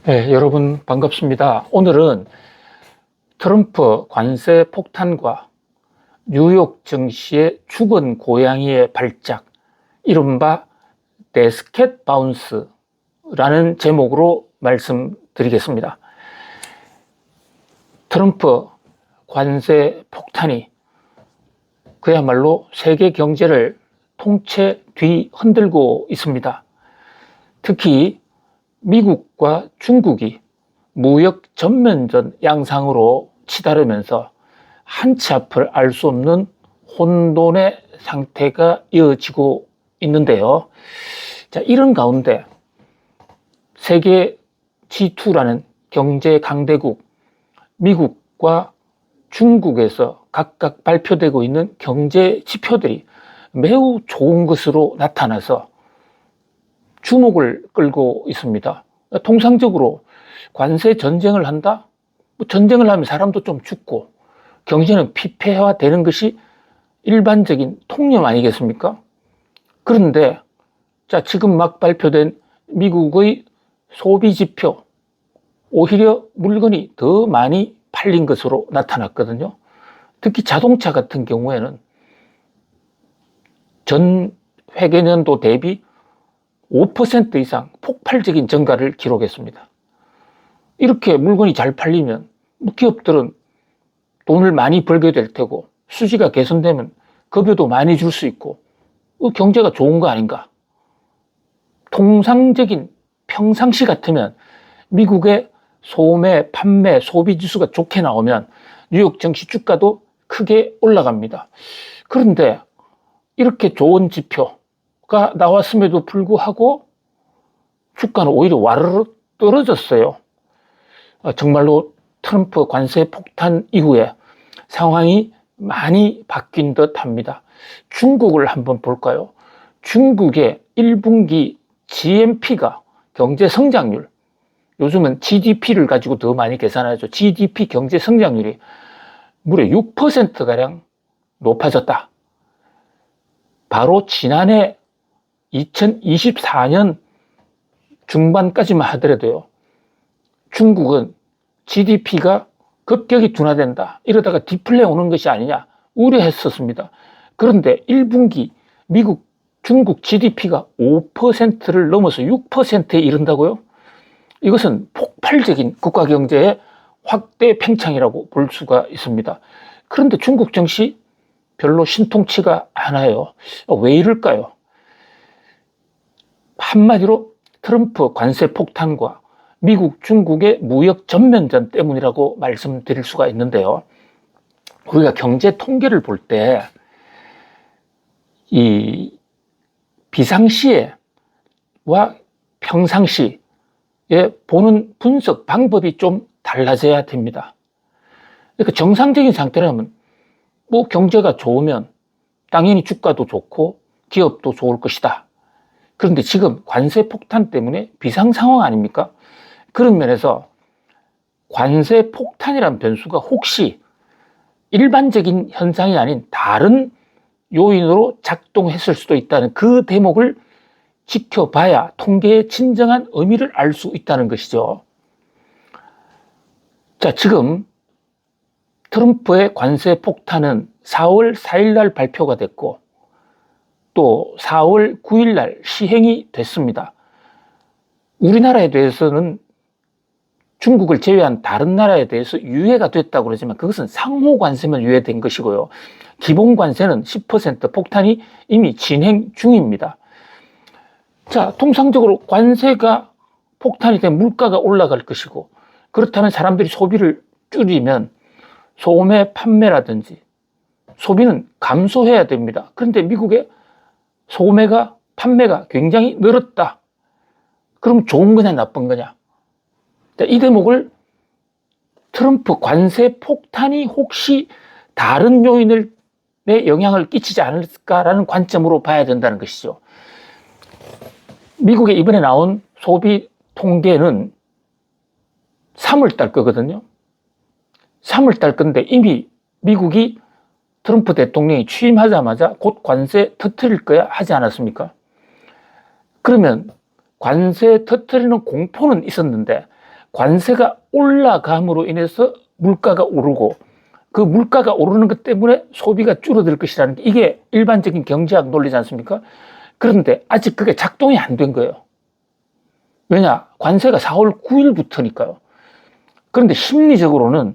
네, 여러분 반갑습니다. 오늘은 트럼프 관세 폭탄과 뉴욕 증시의 죽은 고양이의 발작, 이른바 데스켓 바운스라는 제목으로 말씀드리겠습니다. 트럼프 관세 폭탄이 그야말로 세계 경제를 통째 뒤흔들고 있습니다. 특히 미국과 중국이 무역 전면전 양상으로 치달으면서 한치 앞을 알 수 없는 혼돈의 상태가 이어지고 있는데요. 자, 이런 가운데 세계 G2라는 경제 강대국 미국과 중국에서 각각 발표되고 있는 경제 지표들이 매우 좋은 것으로 나타나서 주목을 끌고 있습니다. 통상적으로 관세 전쟁을 한다? 전쟁을 하면 사람도 좀 죽고 경제는 피폐화되는 것이 일반적인 통념 아니겠습니까? 그런데 자, 지금 막 발표된 미국의 소비 지표, 오히려 물건이 더 많이 팔린 것으로 나타났거든요. 특히 자동차 같은 경우에는 전 회계년도 대비 5% 이상 폭발적인 증가를 기록했습니다. 이렇게 물건이 잘 팔리면 기업들은 돈을 많이 벌게 될 테고 수지가 개선되면 급여도 많이 줄 수 있고 경제가 좋은 거 아닌가. 통상적인 평상시 같으면 미국의 소매, 판매, 소비 지수가 좋게 나오면 뉴욕 증시 주가도 크게 올라갑니다. 그런데 이렇게 좋은 지표가 나왔음에도 불구하고 주가는 오히려 와르르 떨어졌어요. 정말로 트럼프 관세 폭탄 이후에 상황이 많이 바뀐 듯 합니다. 중국을 한번 볼까요? 중국의 1분기 GNP가 경제 성장률, 요즘은 GDP를 가지고 더 많이 계산하죠. GDP 경제 성장률이 무려 6%가량 높아졌다. 바로 지난해 2024년 중반까지만 하더라도요, 중국은 GDP가 급격히 둔화된다, 이러다가 디플레 오는 것이 아니냐 우려했었습니다. 그런데 1분기 미국, 중국 GDP가 5%를 넘어서 6%에 이른다고요? 이것은 폭발적인 국가 경제의 확대 팽창이라고 볼 수가 있습니다. 그런데 중국 증시 별로 신통치가 않아요. 왜 이럴까요? 한마디로 트럼프 관세 폭탄과 미국, 중국의 무역 전면전 때문이라고 말씀드릴 수가 있는데요. 우리가 경제 통계를 볼 때 이 비상시에와 평상시에 보는 분석 방법이 좀 달라져야 됩니다. 그러니까 정상적인 상태라면 경제가 좋으면 당연히 주가도 좋고 기업도 좋을 것이다. 그런데 지금 관세 폭탄 때문에 비상 상황 아닙니까? 그런 면에서 관세 폭탄이란 변수가 혹시 일반적인 현상이 아닌 다른 요인으로 작동했을 수도 있다는 그 대목을 지켜봐야 통계의 진정한 의미를 알 수 있다는 것이죠. 자, 지금 트럼프의 관세 폭탄은 4월 4일 날 발표가 됐고 또 4월 9일 날 시행이 됐습니다. 우리나라에 대해서는 중국을 제외한 다른 나라에 대해서 유예가 됐다고 그러지만 그것은 상호 관세만 유예된 것이고요. 기본 관세는 10% 폭탄이 이미 진행 중입니다. 자, 통상적으로 관세가 폭탄이 되면 물가가 올라갈 것이고, 그렇다면 사람들이 소비를 줄이면 소매 판매라든지 소비는 감소해야 됩니다. 그런데 미국의 소매가, 판매가 굉장히 늘었다. 그럼 좋은 거냐 나쁜 거냐? 이 대목을 트럼프 관세 폭탄이 혹시 다른 요인에 영향을 끼치지 않을까라는 관점으로 봐야 된다는 것이죠. 미국에 이번에 나온 소비 통계는 3월달 거거든요. 3월달 건데 이미 미국이 트럼프 대통령이 취임하자마자 곧 관세 터뜨릴 거야 하지 않았습니까? 그러면 관세 터뜨리는 공포는 있었는데 관세가 올라감으로 인해서 물가가 오르고 그 물가가 오르는 것 때문에 소비가 줄어들 것이라는 게 이게 일반적인 경제학 논리지 않습니까? 그런데 아직 그게 작동이 안 된 거예요. 왜냐? 관세가 4월 9일부터니까요. 그런데 심리적으로는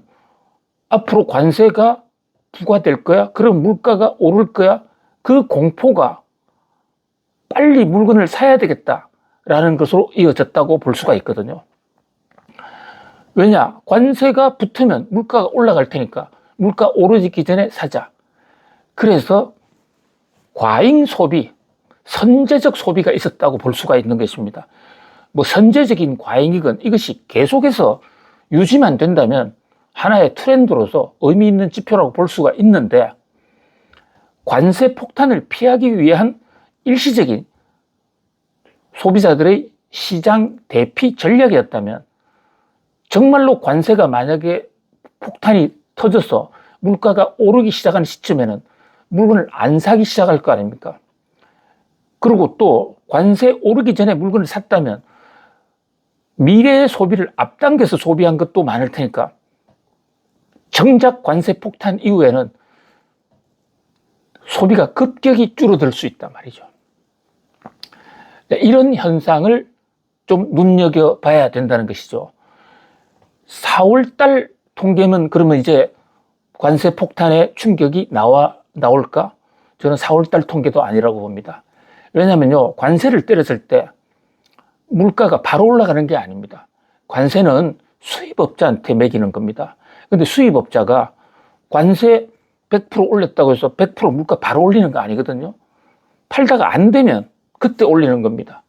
앞으로 관세가 부과될 거야? 그럼 물가가 오를 거야? 그 공포가 빨리 물건을 사야 되겠다라는 것으로 이어졌다고 볼 수가 있거든요. 왜냐? 관세가 붙으면 물가가 올라갈 테니까 물가 오르기 전에 사자. 그래서 과잉 소비, 선제적 소비가 있었다고 볼 수가 있는 것입니다. 뭐 선제적인 과잉이건 이것이 계속해서 유지만 된다면 하나의 트렌드로서 의미 있는 지표라고 볼 수가 있는데 관세 폭탄을 피하기 위한 일시적인 소비자들의 시장 대피 전략이었다면 정말로 관세가 만약에 폭탄이 터져서 물가가 오르기 시작하는 시점에는 물건을 안 사기 시작할 거 아닙니까? 그리고 또 관세 오르기 전에 물건을 샀다면 미래의 소비를 앞당겨서 소비한 것도 많을 테니까 정작 관세 폭탄 이후에는 소비가 급격히 줄어들 수 있단 말이죠. 이런 현상을 좀 눈여겨봐야 된다는 것이죠. 4월 달 통계는 그러면 이제 관세 폭탄의 충격이 나올까? 저는 4월 달 통계도 아니라고 봅니다. 왜냐면요, 관세를 때렸을 때 물가가 바로 올라가는 게 아닙니다. 관세는 수입업자한테 매기는 겁니다. 근데 수입업자가 관세 100% 올렸다고 해서 100% 물가 바로 올리는 거 아니거든요. 팔다가 안 되면 그때 올리는 겁니다.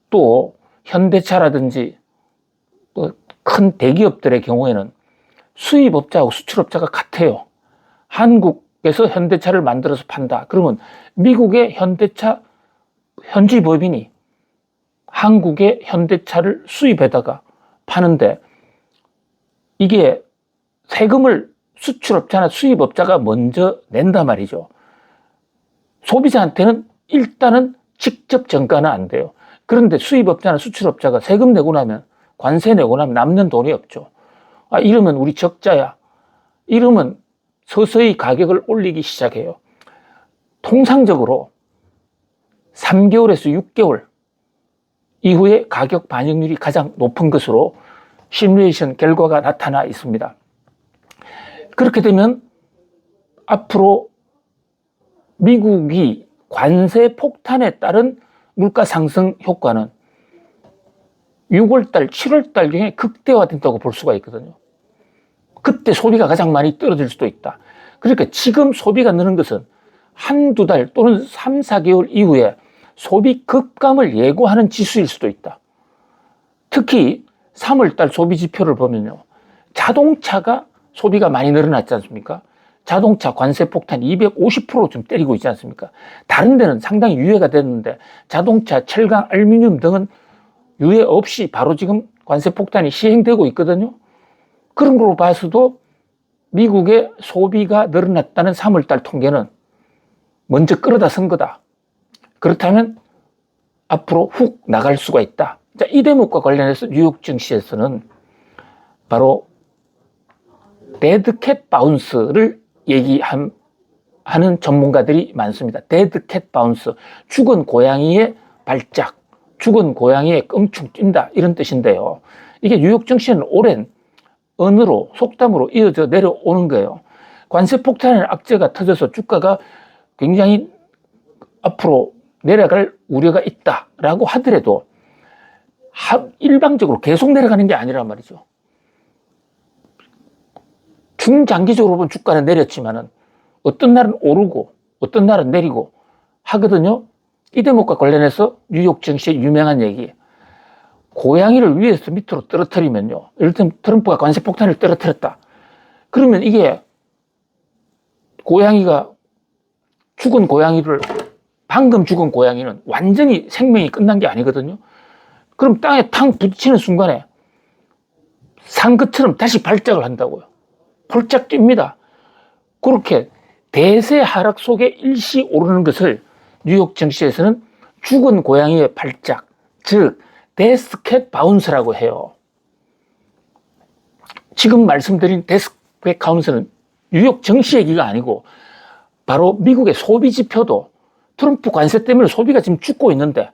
또 현대차라든지 큰 대기업들의 경우에는 수입업자하고 수출업자가 같아요. 한국에서 현대차를 만들어서 판다. 그러면 미국의 현대차 현지 법인이 한국의 현대차를 수입해다가 파는데 이게 세금을 수출업자나 수입업자가 먼저 낸단 말이죠. 소비자한테는 일단은 직접 전가는 안 돼요. 그런데 수입업자나 수출업자가 세금 내고 나면 관세 내고 나면 남는 돈이 없죠. 이러면 우리 적자야. 이러면 서서히 가격을 올리기 시작해요. 통상적으로 3개월에서 6개월 이후에 가격 반영률이 가장 높은 것으로 시뮬레이션 결과가 나타나 있습니다. 그렇게 되면 앞으로 미국이 관세 폭탄에 따른 물가 상승 효과는 6월달, 7월달 중에 극대화된다고 볼 수가 있거든요. 그때 소비가 가장 많이 떨어질 수도 있다. 그러니까 지금 소비가 느는 것은 한두 달 또는 3, 4개월 이후에 소비 급감을 예고하는 지수일 수도 있다. 특히 3월달 소비 지표를 보면요. 자동차가 소비가 많이 늘어났지 않습니까? 자동차 관세 폭탄 250% 좀 때리고 있지 않습니까? 다른 데는 상당히 유예가 됐는데 자동차, 철강, 알루미늄 등은 유예 없이 바로 지금 관세 폭탄이 시행되고 있거든요. 그런 걸로 봐서도 미국의 소비가 늘어났다는 3월달 통계는 먼저 끌어다 쓴 거다. 그렇다면 앞으로 훅 나갈 수가 있다. 자, 이 대목과 관련해서 뉴욕 증시에서는 바로 데드캣 바운스를 얘기하는 전문가들이 많습니다. 데드캣 바운스, 죽은 고양이의 발작, 죽은 고양이의 껑충 뛴다 이런 뜻인데요. 이게 뉴욕 증시는 오랜 언어로 속담으로 이어져 내려오는 거예요. 관세 폭탄의 악재가 터져서 주가가 굉장히 앞으로 내려갈 우려가 있다라고 하더라도 일방적으로 계속 내려가는 게 아니란 말이죠. 중장기적으로 보면 주가는 내렸지만은 어떤 날은 오르고 어떤 날은 내리고 하거든요. 이 대목과 관련해서 뉴욕 증시의 유명한 얘기. 고양이를 위에서 밑으로 떨어뜨리면요. 예를 들면 트럼프가 관세 폭탄을 떨어뜨렸다. 그러면 이게 고양이가 죽은 고양이를 방금 죽은 고양이는 완전히 생명이 끝난 게 아니거든요. 그럼 땅에 탕 부딪히는 순간에 산 것처럼 다시 발작을 한다고요. 폴짝 뜁니다. 그렇게 대세 하락 속에 일시 오르는 것을 뉴욕 증시에서는 죽은 고양이의 발작, 즉 데스캣 바운스라고 해요. 지금 말씀드린 데스크백 카운트는 뉴욕 정시 얘기가 아니고 바로 미국의 소비 지표도 트럼프 관세 때문에 소비가 지금 죽고 있는데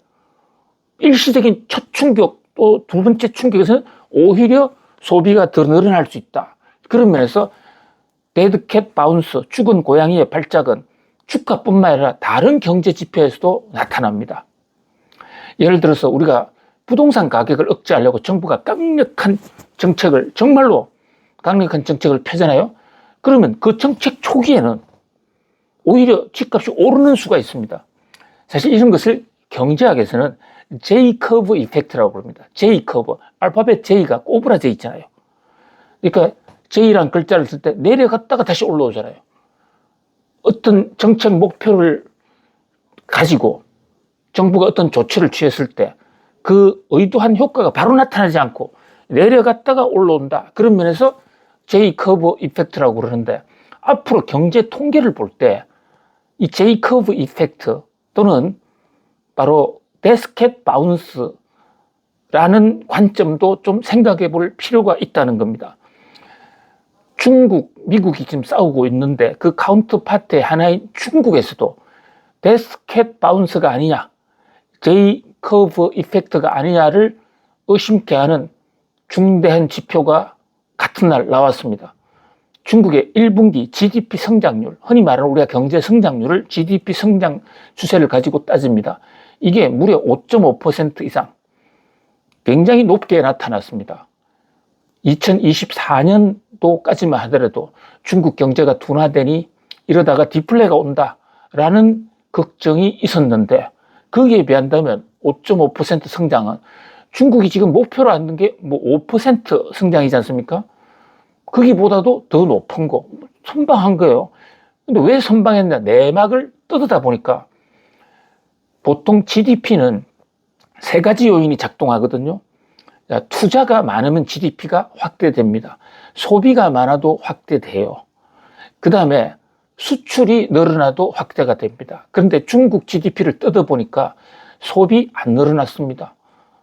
일시적인 첫 충격 또 두 번째 충격에서는 오히려 소비가 더 늘어날 수 있다. 그런 면에서 데드캣 바운스, 죽은 고양이의 발작은 주가뿐만 아니라 다른 경제 지표에서도 나타납니다. 예를 들어서 우리가 부동산 가격을 억제하려고 정부가 강력한 정책을, 정말로 강력한 정책을 펴잖아요. 그러면 그 정책 초기에는 오히려 집값이 오르는 수가 있습니다. 사실 이런 것을 경제학에서는 J-커브 이펙트라고 부릅니다. J-커브. 알파벳 J가 꼬부라져 있잖아요. 그러니까 J라는 글자를 쓸 때 내려갔다가 다시 올라오잖아요. 어떤 정책 목표를 가지고 정부가 어떤 조치를 취했을 때 그 의도한 효과가 바로 나타나지 않고 내려갔다가 올라온다. 그런 면에서 J-커브 이펙트라고 그러는데 앞으로 경제 통계를 볼 때 이 J-커브 이펙트 또는 바로 데스켓 바운스라는 관점도 좀 생각해 볼 필요가 있다는 겁니다. 중국, 미국이 지금 싸우고 있는데 그 카운터파트의 하나인 중국에서도 데스켓 바운스가 아니냐, J-커브 이펙트가 아니냐를 의심케 하는 중대한 지표가 같은 날 나왔습니다. 중국의 1분기 GDP 성장률, 흔히 말하는 우리가 경제 성장률을 GDP 성장 추세를 가지고 따집니다. 이게 무려 5.5% 이상 굉장히 높게 나타났습니다. 2024년도까지만 하더라도 중국 경제가 둔화되니 이러다가 디플레가 온다라는 걱정이 있었는데 거기에 비한다면 5.5% 성장은 중국이 지금 목표로 하는 게 뭐 5% 성장이지 않습니까? 거기보다도 더 높은 거, 선방한 거예요. 근데 왜 선방했냐? 내막을 뜯어다 보니까 보통 GDP는 세 가지 요인이 작동하거든요. 투자가 많으면 GDP가 확대됩니다. 소비가 많아도 확대돼요. 그 다음에 수출이 늘어나도 확대가 됩니다. 그런데 중국 GDP를 뜯어보니까 소비 안 늘어났습니다.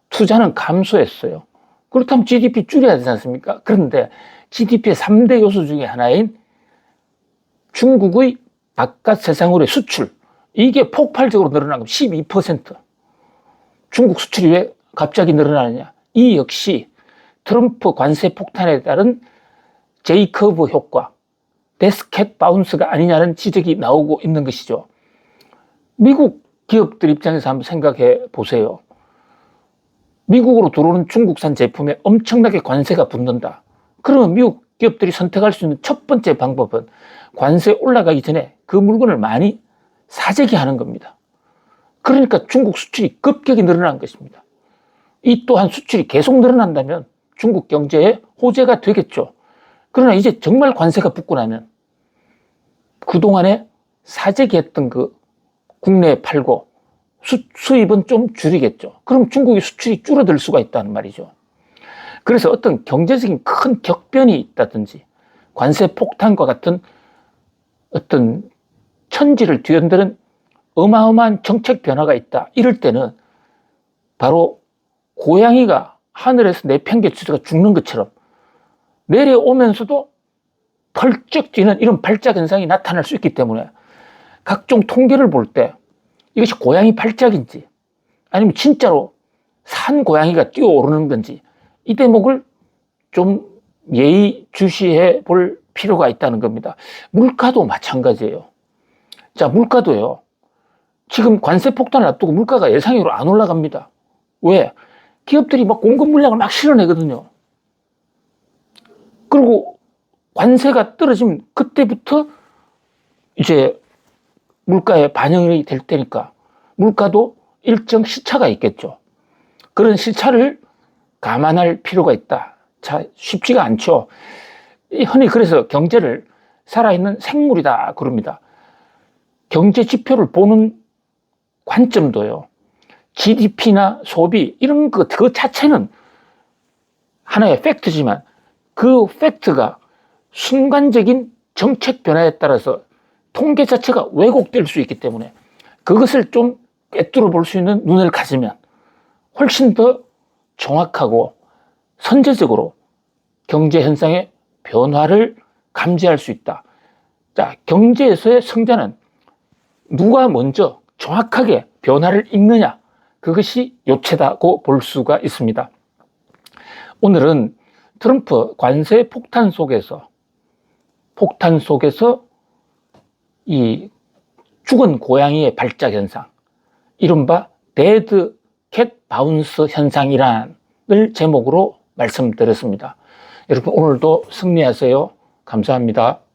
투자는 감소했어요. 그렇다면 GDP 줄여야 되지 않습니까? 그런데 GDP의 3대 요소 중에 하나인 중국의 바깥 세상으로의 수출, 이게 폭발적으로 늘어난 건 12%. 중국 수출이 왜 갑자기 늘어나느냐? 이 역시 트럼프 관세 폭탄에 따른 J-커브 효과, 데스켓 바운스가 아니냐는 지적이 나오고 있는 것이죠. 미국 기업들 입장에서 한번 생각해 보세요. 미국으로 들어오는 중국산 제품에 엄청나게 관세가 붙는다. 그러면 미국 기업들이 선택할 수 있는 첫 번째 방법은 관세 올라가기 전에 그 물건을 많이 사재기하는 겁니다. 그러니까 중국 수출이 급격히 늘어난 것입니다. 이 또한 수출이 계속 늘어난다면 중국 경제에 호재가 되겠죠. 그러나 이제 정말 관세가 붙고 나면 그동안에 사재기했던 그 국내에 팔고 수입은 좀 줄이겠죠. 그럼 중국의 수출이 줄어들 수가 있다는 말이죠. 그래서 어떤 경제적인 큰 격변이 있다든지 관세 폭탄과 같은 어떤 천지를 뒤흔드는 어마어마한 정책 변화가 있다. 이럴 때는 바로 고양이가 하늘에서 내팽개쳐서 죽는 것처럼 내려오면서도 펄쩍 뛰는 이런 발작 현상이 나타날 수 있기 때문에 각종 통계를 볼 때 이것이 고양이 발작인지 아니면 진짜로 산 고양이가 뛰어오르는 건지 이 대목을 좀 예의주시해 볼 필요가 있다는 겁니다. 물가도 마찬가지예요. 자, 물가도요. 지금 관세 폭탄을 앞두고 물가가 예상외로 안 올라갑니다. 왜? 기업들이 막 공급 물량을 막 실어내거든요. 그리고 관세가 떨어지면 그때부터 이제 물가에 반영이 될 테니까 물가도 일정 시차가 있겠죠. 그런 시차를 감안할 필요가 있다. 자, 쉽지가 않죠. 흔히 그래서 경제를 살아있는 생물이다 그럽니다. 경제 지표를 보는 관점도요. GDP나 소비 이런 것 그 자체는 하나의 팩트지만 그 팩트가 순간적인 정책 변화에 따라서 통계 자체가 왜곡될 수 있기 때문에 그것을 좀 꿰뚫어 볼 수 있는 눈을 가지면 훨씬 더 정확하고 선제적으로 경제 현상의 변화를 감지할 수 있다. 자, 경제에서의 성장은 누가 먼저 정확하게 변화를 읽느냐, 그것이 요체다고 볼 수가 있습니다. 오늘은 트럼프 관세 폭탄 속에서 이 죽은 고양이의 발작 현상, 이른바 데드 캣 바운스 현상이란을 제목으로 말씀드렸습니다. 여러분, 오늘도 승리하세요. 감사합니다.